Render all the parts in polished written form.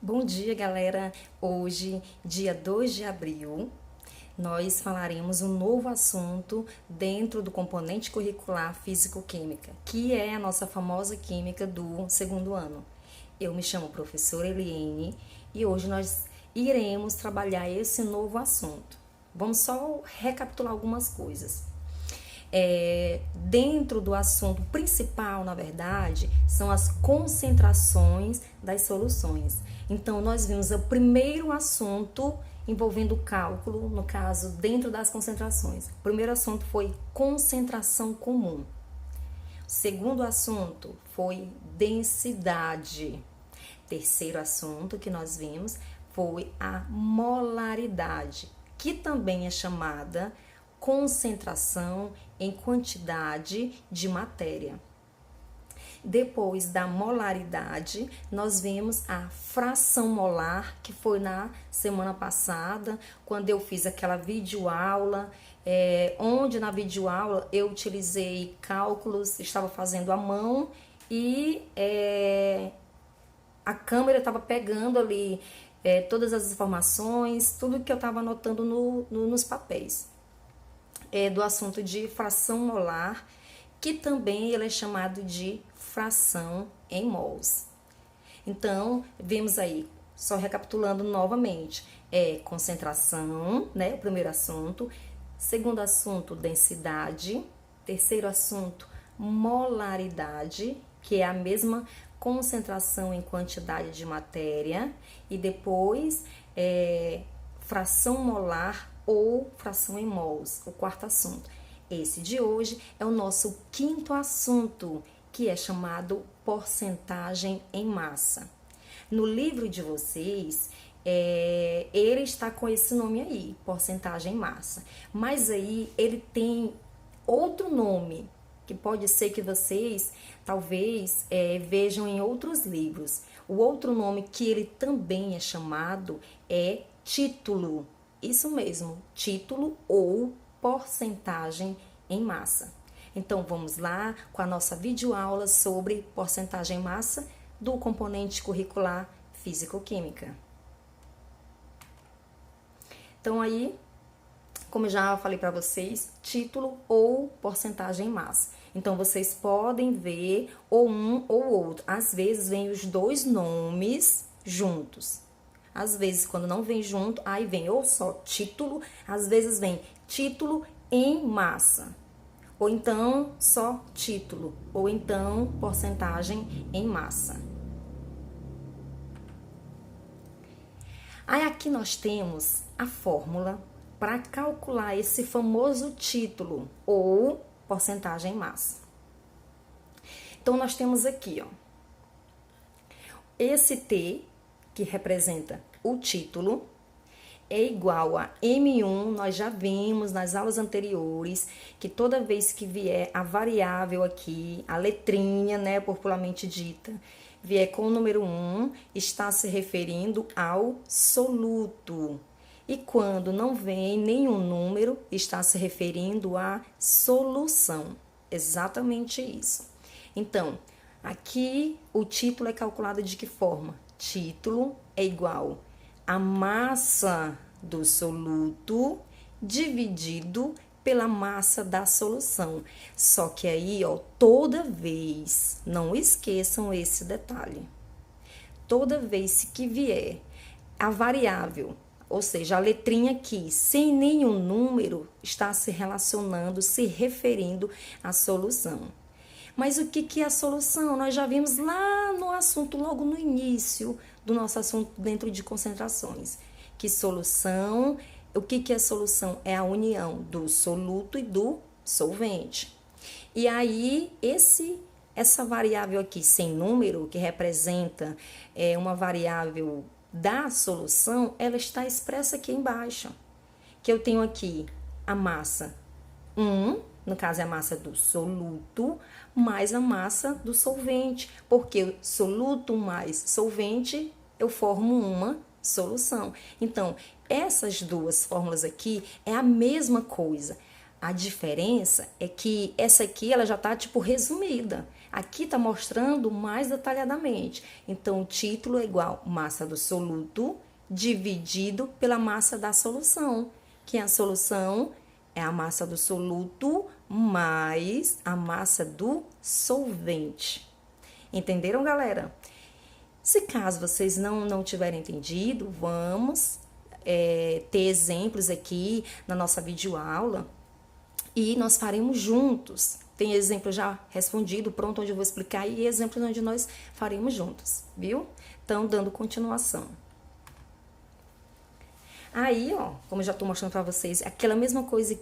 Bom dia, galera! Hoje, dia 2 de abril, nós falaremos um novo assunto dentro do componente curricular Físico-Química, que é a nossa famosa química do segundo ano. Eu me chamo professora Eliene e hoje nós iremos trabalhar esse novo assunto. Vamos só recapitular algumas coisas. Dentro do assunto principal, na verdade, são as concentrações das soluções. Então, nós vimos o primeiro assunto envolvendo cálculo, no caso, dentro das concentrações. O primeiro assunto foi concentração comum. O segundo assunto foi densidade. Terceiro assunto que nós vimos foi a molaridade, que também é chamada concentração em quantidade de matéria. Depois da molaridade, nós vimos a fração molar, que foi na semana passada, quando eu fiz aquela videoaula, onde na videoaula eu utilizei cálculos, estava fazendo à mão e a câmera estava pegando ali todas as informações, tudo que eu estava anotando nos papéis. Do assunto de fração molar, que também ele é chamado de fração em mols. Então, vemos aí, só recapitulando novamente, concentração, né, o primeiro assunto. Segundo assunto, densidade. Terceiro assunto, molaridade, que é a mesma concentração em quantidade de matéria. E depois, fração molar ou fração em mols, o quarto assunto. Esse de hoje é o nosso quinto assunto, que é chamado porcentagem em massa. No livro de vocês, ele está com esse nome aí, porcentagem em massa. Mas aí ele tem outro nome, que pode ser que vocês talvez vejam em outros livros. O outro nome que ele também é chamado é título. Isso mesmo, título ou porcentagem em massa. Então, vamos lá com a nossa videoaula sobre porcentagem em massa do componente curricular Físico-Química. Então, aí, como eu já falei para vocês, título ou porcentagem em massa. Então, vocês podem ver ou um ou outro. Às vezes, vem os dois nomes juntos. Às vezes, quando não vem junto, aí vem ou só título, às vezes vem título em massa, ou então só título, ou então porcentagem em massa. Aí aqui nós temos a fórmula para calcular esse famoso título ou porcentagem em massa. Então, nós temos aqui, ó, esse T, que representa o título, é igual a M1, nós já vimos nas aulas anteriores, que toda vez que vier a variável aqui, a letrinha, né, popularmente dita, vier com o número 1, está se referindo ao soluto. E quando não vem nenhum número, está se referindo à solução. Exatamente isso. Então, aqui o título é calculado de que forma? Título é igual a massa do soluto dividido pela massa da solução. Só que aí, ó, toda vez, não esqueçam esse detalhe. Toda vez que vier a variável, ou seja, a letrinha aqui, sem nenhum número, está se relacionando, se referindo à solução. Mas o que é a solução? Nós já vimos lá no assunto, logo no início do nosso assunto dentro de concentrações. Que solução, o que é solução? É a união do soluto e do solvente. E aí, essa variável aqui sem número, que representa uma variável da solução, ela está expressa aqui embaixo. Que eu tenho aqui a massa 1, no caso é a massa do soluto, mais a massa do solvente, porque soluto mais solvente, eu formo uma solução. Então, essas duas fórmulas aqui é a mesma coisa. A diferença é que essa aqui ela já está tipo resumida. Aqui está mostrando mais detalhadamente. Então, o título é igual massa do soluto dividido pela massa da solução, que a solução é a massa do soluto mais a massa do solvente. Entenderam, galera? Se caso vocês não tiverem entendido, vamos ter exemplos aqui na nossa videoaula e nós faremos juntos. Tem exemplo já respondido, pronto, onde eu vou explicar, e exemplos onde nós faremos juntos, viu? Então, dando continuação. Aí, ó, como eu já tô mostrando pra vocês, aquela mesma coisa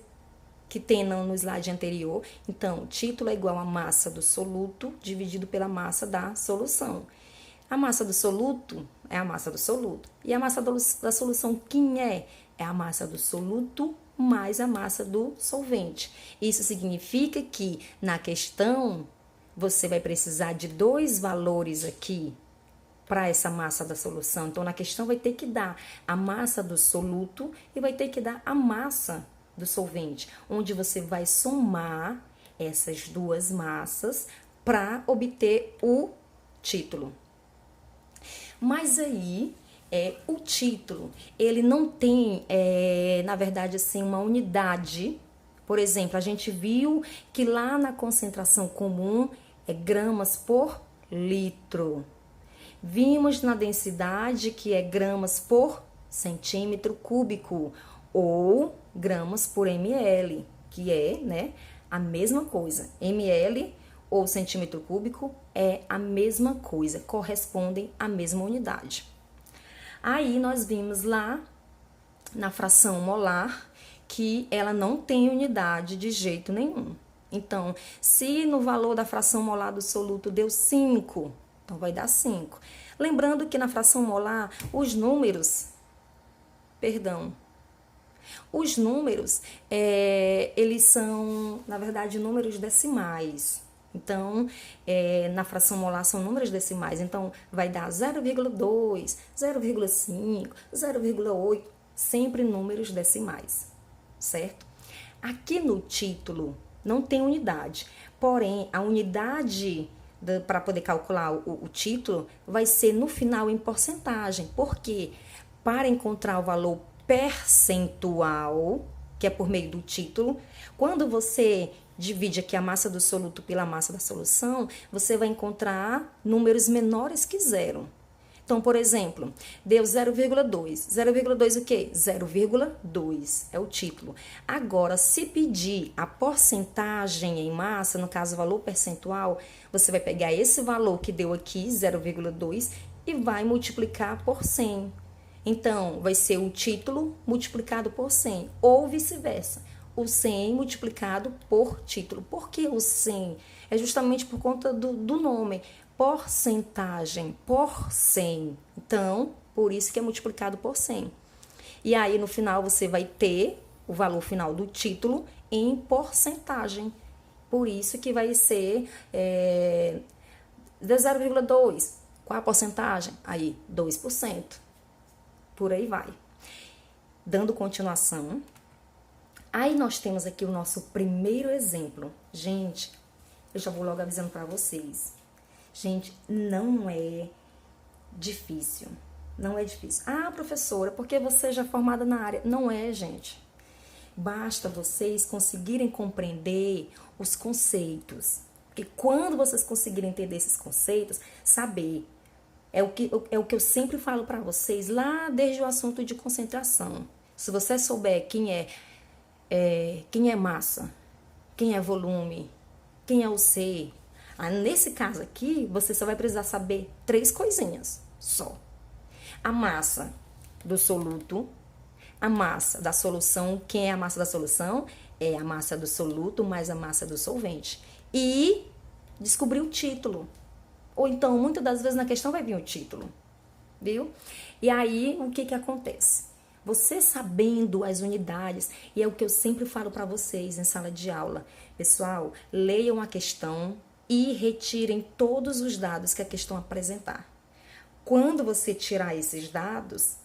que tem no slide anterior. Então, título é igual a massa do soluto dividido pela massa da solução. A massa do soluto é a massa do soluto. E a massa da solução, quem é? É a massa do soluto mais a massa do solvente. Isso significa que na questão você vai precisar de dois valores aqui para essa massa da solução. Então, na questão vai ter que dar a massa do soluto e vai ter que dar a massa do solvente, onde você vai somar essas duas massas para obter o título. Mas aí, o título, ele não tem, na verdade, assim, uma unidade. Por exemplo, a gente viu que lá na concentração comum é gramas por litro. Vimos na densidade que é gramas por centímetro cúbico ou gramas por ml, que é, né, a mesma coisa. Ml ou centímetro cúbico é a mesma coisa, correspondem à mesma unidade. Aí nós vimos lá na fração molar que ela não tem unidade de jeito nenhum. Então, se no valor da fração molar do soluto deu 5, então vai dar 5. Lembrando que na fração molar, os números, eles são, na verdade, números decimais. Então, na fração molar são números decimais. Então, vai dar 0,2, 0,5, 0,8, sempre números decimais, certo? Aqui no título não tem unidade, porém, a unidade para poder calcular o título vai ser no final em porcentagem. Por quê? Para encontrar o valor percentual, que é por meio do título, quando você divide aqui a massa do soluto pela massa da solução, você vai encontrar números menores que zero. Então, por exemplo, deu 0,2. 0,2 o quê? 0,2 é o título. Agora, se pedir a porcentagem em massa, no caso, o valor percentual, você vai pegar esse valor que deu aqui, 0,2, e vai multiplicar por 100. Então, vai ser o título multiplicado por 100, ou vice-versa. O 100 multiplicado por título. Por que o 100? É justamente por conta do nome. Porcentagem, por 100. Então, por isso que é multiplicado por 100. E aí, no final, você vai ter o valor final do título em porcentagem. Por isso que vai ser de 0,2. Qual a porcentagem? Aí, 2%. Por aí vai. Dando continuação. Aí nós temos aqui o nosso primeiro exemplo. Gente, eu já vou logo avisando para vocês. Gente, não é difícil. Não é difícil. Ah, professora, porque você já é formada na área. Não é, gente. Basta vocês conseguirem compreender os conceitos. Porque quando vocês conseguirem entender esses conceitos, saber. É o que eu sempre falo para vocês lá desde o assunto de concentração. Se você souber quem é massa, quem é volume, quem é o C. Nesse caso aqui, você só vai precisar saber 3 coisinhas só. A massa do soluto, a massa da solução. Quem é a massa da solução? É a massa do soluto mais a massa do solvente. E descobrir o título. Ou então, muitas das vezes na questão vai vir o título, viu? E aí, o que acontece? Você sabendo as unidades, e é o que eu sempre falo para vocês em sala de aula. Pessoal, leiam a questão e retirem todos os dados que a questão apresentar. Quando você tirar esses dados,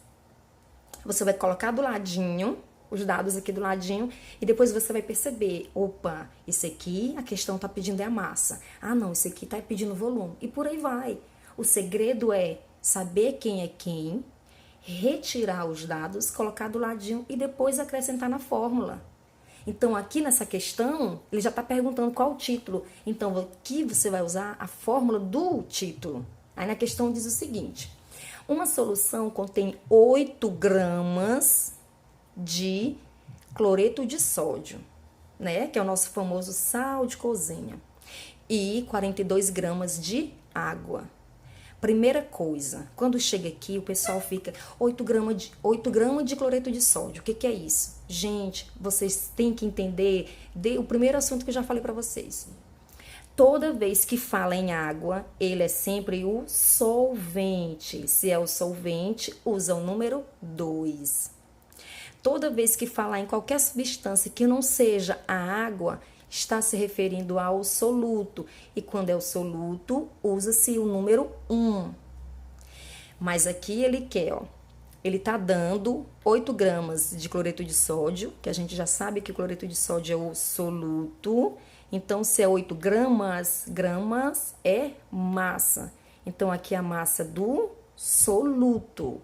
você vai colocar do ladinho os dados aqui do ladinho e depois você vai perceber, opa, esse aqui a questão tá pedindo é a massa. Ah, não, esse aqui tá pedindo volume. E por aí vai. O segredo é saber quem é quem, retirar os dados, colocar do ladinho e depois acrescentar na fórmula. Então, aqui nessa questão, ele já está perguntando qual o título. Então, aqui você vai usar a fórmula do título. Aí na questão diz o seguinte: uma solução contém 8 gramas de cloreto de sódio, né? Que é o nosso famoso sal de cozinha. E 42 gramas de água. Primeira coisa, quando chega aqui, o pessoal fica 8 gramas de cloreto de sódio. O que é isso? Gente, vocês têm que entender o primeiro assunto que eu já falei para vocês. Toda vez que fala em água, ele é sempre o solvente. Se é o solvente, usa o número 2. Toda vez que falar em qualquer substância que não seja a água, está se referindo ao soluto. E quando é o soluto, usa-se o número 1. Mas aqui ele quer, ó. Ele tá dando 8 gramas de cloreto de sódio, que a gente já sabe que o cloreto de sódio é o soluto. Então, se é 8 gramas, gramas é massa. Então, aqui é a massa do soluto.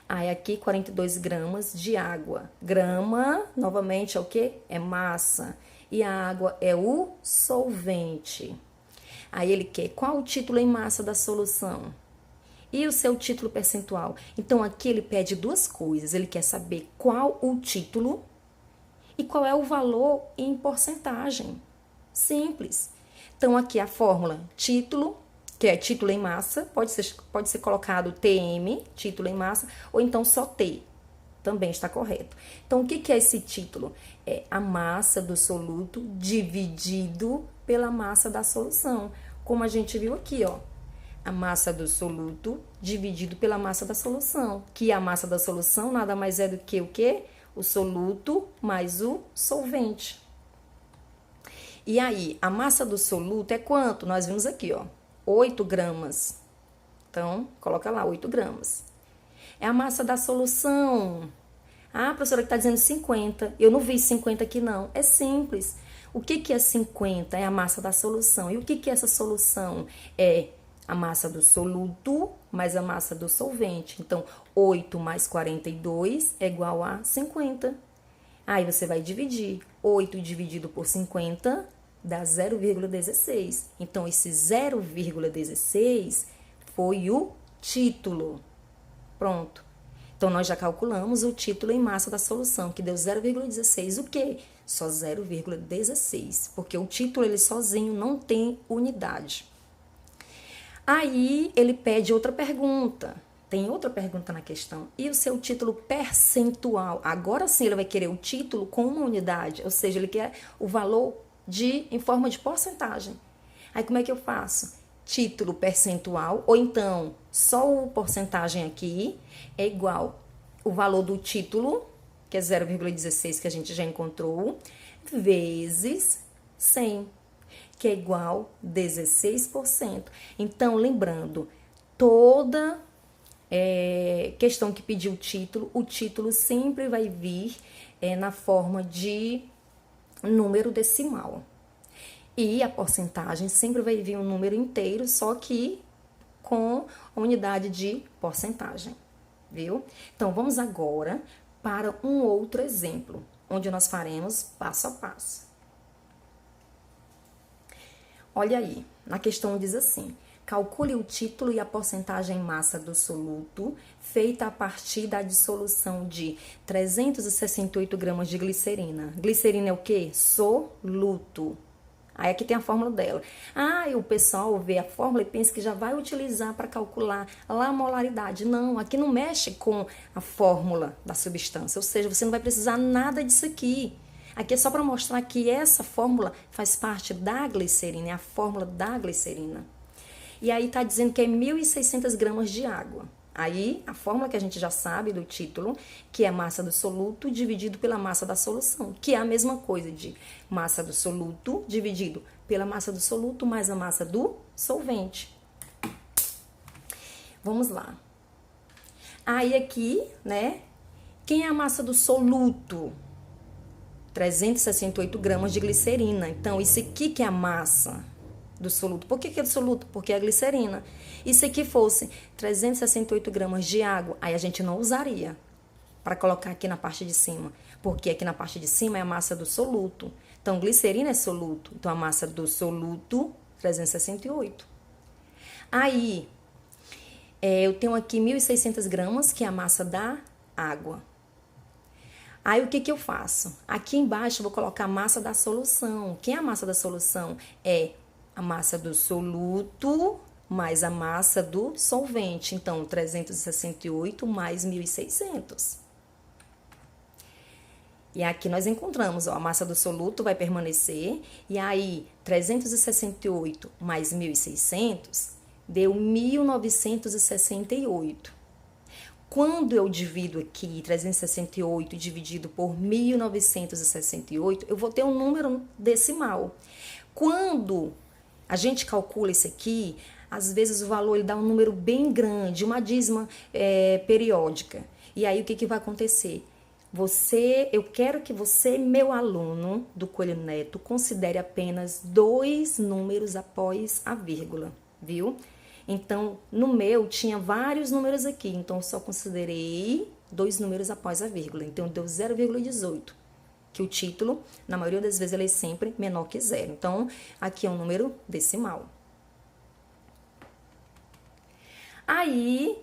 Aí, aqui 42 gramas de água. Grama, novamente, é o quê? É massa. E a água é o solvente. Aí ele quer qual o título em massa da solução? E o seu título percentual? Então, aqui ele pede duas coisas. Ele quer saber qual o título e qual é o valor em porcentagem. Simples. Então, aqui a fórmula título, que é título em massa, pode ser colocado TM, título em massa, ou então só T. Também está correto. Então, o que é esse título? É a massa do soluto dividido pela massa da solução. Como a gente viu aqui, ó. A massa do soluto dividido pela massa da solução. Que a massa da solução nada mais é do que o quê? O soluto mais o solvente. E aí, a massa do soluto é quanto? Nós vimos aqui, ó. 8 gramas. Então, coloca lá, 8 gramas. É a massa da solução. Ah, professora, que está dizendo 50. Eu não vi 50 aqui, não. É simples. O que é 50? É a massa da solução. E o que é essa solução? É a massa do soluto mais a massa do solvente. Então, 8 mais 42 é igual a 50. Aí você vai dividir. 8 dividido por 50 dá 0,16. Então, esse 0,16 foi o título. Pronto. Então, nós já calculamos o título em massa da solução, que deu 0,16. O quê? Só 0,16. Porque o título, ele sozinho, não tem unidade. Aí, ele pede outra pergunta. Tem outra pergunta na questão. E o seu título percentual? Agora sim, ele vai querer o título com uma unidade. Ou seja, ele quer o valor em forma de porcentagem. Aí, como é que eu faço? Título percentual, ou então só o porcentagem aqui é igual o valor do título, que é 0,16 que a gente já encontrou, vezes 100, que é igual 16%. Então, lembrando, toda questão que pediu o título sempre vai vir na forma de número decimal. E a porcentagem sempre vai vir um número inteiro, só que com a unidade de porcentagem, viu? Então, vamos agora para um outro exemplo, onde nós faremos passo a passo. Olha aí, na questão diz assim: calcule o título e a porcentagem em massa do soluto, feita a partir da dissolução de 368 gramas de glicerina. Glicerina é o quê? Soluto. Aí aqui tem a fórmula dela. Ah, e o pessoal vê a fórmula e pensa que já vai utilizar para calcular lá a molaridade. Não, aqui não mexe com a fórmula da substância, ou seja, você não vai precisar nada disso aqui. Aqui é só para mostrar que essa fórmula faz parte da glicerina, é a fórmula da glicerina. E aí tá dizendo que é 1.600 gramas de água. Aí, a fórmula que a gente já sabe do título, que é a massa do soluto dividido pela massa da solução, que é a mesma coisa de massa do soluto dividido pela massa do soluto mais a massa do solvente. Vamos lá. Aí aqui, né, Quem é a massa do soluto? 368 gramas de glicerina. Então, isso aqui que é a massa do soluto. Por que é do soluto? Porque é a glicerina. E se aqui fosse 368 gramas de água, aí a gente não usaria para colocar aqui na parte de cima. Porque aqui na parte de cima é a massa do soluto. Então, glicerina é soluto. Então, a massa do soluto, 368. Aí, eu tenho aqui 1.600 gramas, que é a massa da água. Aí, o que eu faço? Aqui embaixo, eu vou colocar a massa da solução. Quem é a massa da solução? É a massa do soluto mais a massa do solvente. Então, 368 mais 1.600. E aqui nós encontramos, ó, a massa do soluto vai permanecer. E aí, 368 mais 1.600 deu 1.968. Quando eu divido aqui 368 dividido por 1.968, eu vou ter um número decimal. Quando a gente calcula isso aqui, às vezes o valor ele dá um número bem grande, uma dízima periódica. E aí o que vai acontecer? Eu quero que você, meu aluno do Coelho Neto, considere apenas 2 números após a vírgula, viu? Então, no meu, tinha vários números aqui, então eu só considerei 2 números após a vírgula. Então, deu 0,18, que o título, na maioria das vezes, ele é sempre menor que 0. Então, aqui é um número decimal. Aí,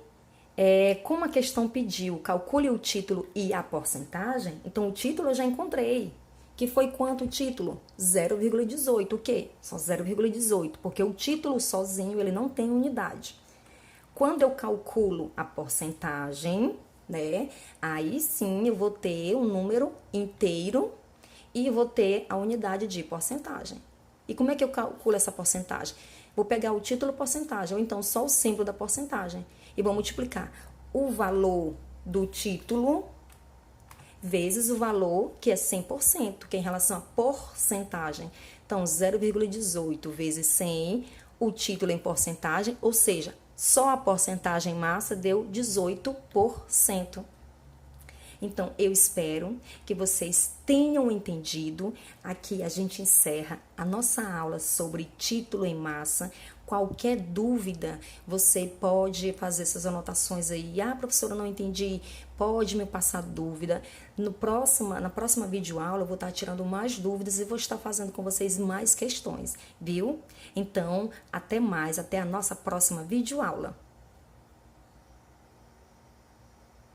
como a questão pediu, calcule o título e a porcentagem, então o título eu já encontrei. Que foi quanto o título? 0,18. O quê? Só 0,18, porque o título sozinho ele não tem unidade. Quando eu calculo a porcentagem, né? Aí sim eu vou ter um número inteiro e vou ter a unidade de porcentagem. E como é que eu calculo essa porcentagem? Vou pegar o título porcentagem, ou então só o símbolo da porcentagem, e vou multiplicar o valor do título vezes o valor, que é 100%, que é em relação à porcentagem. Então, 0,18 vezes 100, o título em porcentagem, ou seja, só a porcentagem massa deu 18%. Então, eu espero que vocês tenham entendido. Aqui a gente encerra a nossa aula sobre título em massa. Qualquer dúvida, você pode fazer essas anotações aí. Ah, professora, não entendi. Pode me passar dúvida. Na próxima videoaula, eu vou estar tirando mais dúvidas e vou estar fazendo com vocês mais questões, viu? Então, até mais, até a nossa próxima videoaula.